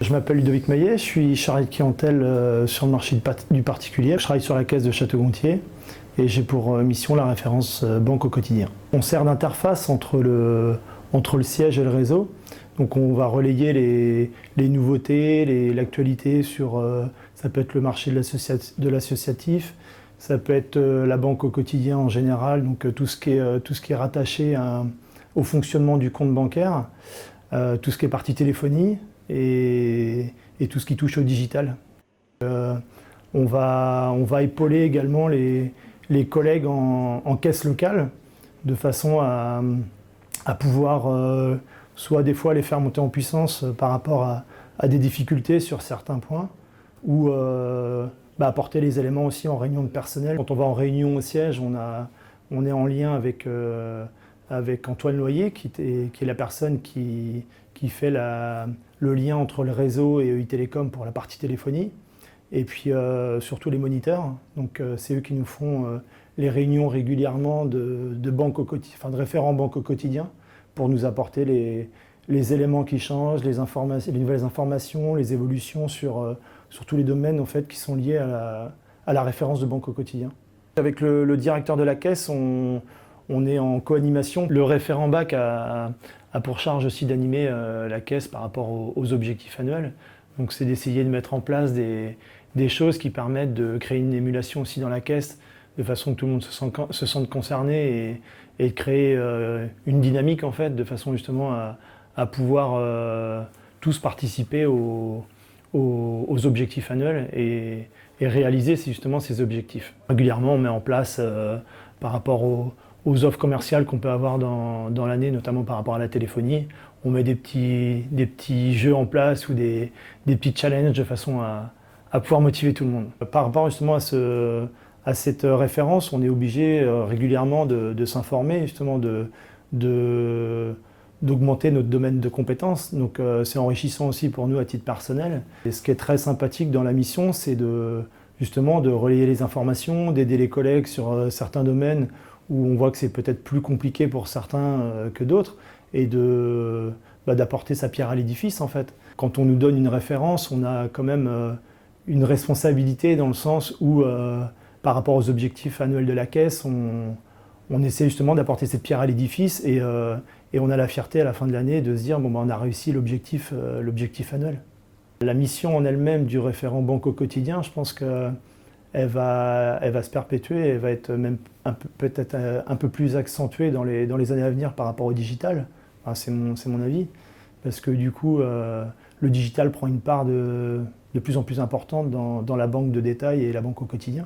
Je m'appelle Ludovic Maillet, je suis chargé de clientèle sur le marché du particulier. Je travaille sur la caisse de Château-Gontier et j'ai pour mission la référence banque au quotidien. On sert d'interface entre le siège et le réseau. Donc on va relayer les nouveautés, l'actualité sur, ça peut être le marché de l'associatif, ça peut être la banque au quotidien en général, donc tout ce qui est rattaché au fonctionnement du compte bancaire, tout ce qui est partie téléphonie et tout ce qui touche au digital. On va épauler également les collègues en caisse locale de façon à pouvoir soit des fois les faire monter en puissance par rapport à des difficultés sur certains points ou apporter les éléments aussi en réunion de personnel. Quand on va en réunion au siège, on est en lien avec Antoine Loyer qui est la personne qui fait le lien entre le réseau et EI Télécom pour la partie téléphonie. Et puis surtout les moniteurs, donc c'est eux qui nous font les réunions régulièrement de référents banque au quotidien pour nous apporter les éléments qui changent, les nouvelles informations, les évolutions sur tous les domaines en fait, qui sont liés à la référence de banque au quotidien. Avec le directeur de la caisse, on est en co-animation. Le référent BAC a pour charge aussi d'animer la caisse par rapport aux objectifs annuels. Donc c'est d'essayer de mettre en place des choses qui permettent de créer une émulation aussi dans la caisse, de façon que tout le monde se sente concerné et de créer une dynamique en fait, de façon justement à pouvoir tous participer aux objectifs annuels et réaliser justement ces objectifs. Régulièrement, on met en place par rapport aux offres commerciales qu'on peut avoir dans l'année, notamment par rapport à la téléphonie, on met des petits jeux en place ou des petits challenges de façon à pouvoir motiver tout le monde. Par rapport justement à cette référence, on est obligé régulièrement de s'informer, justement d'augmenter notre domaine de compétences. Donc c'est enrichissant aussi pour nous à titre personnel. Et ce qui est très sympathique dans la mission, c'est justement de relayer les informations, d'aider les collègues sur certains domaines où on voit que c'est peut-être plus compliqué pour certains que d'autres, et d'apporter sa pierre à l'édifice en fait. Quand on nous donne une référence, on a quand même une responsabilité dans le sens où, par rapport aux objectifs annuels de la caisse, on essaie justement d'apporter cette pierre à l'édifice et on a la fierté à la fin de l'année de se dire on a réussi l'objectif annuel. La mission en elle-même du référent banque au quotidien, je pense qu'elle va se perpétuer, elle va être même peut-être un peu plus accentuée dans les années à venir par rapport au digital. Enfin, c'est mon avis, parce que du coup, le digital prend une part de plus en plus importante dans la banque de détail et la banque au quotidien.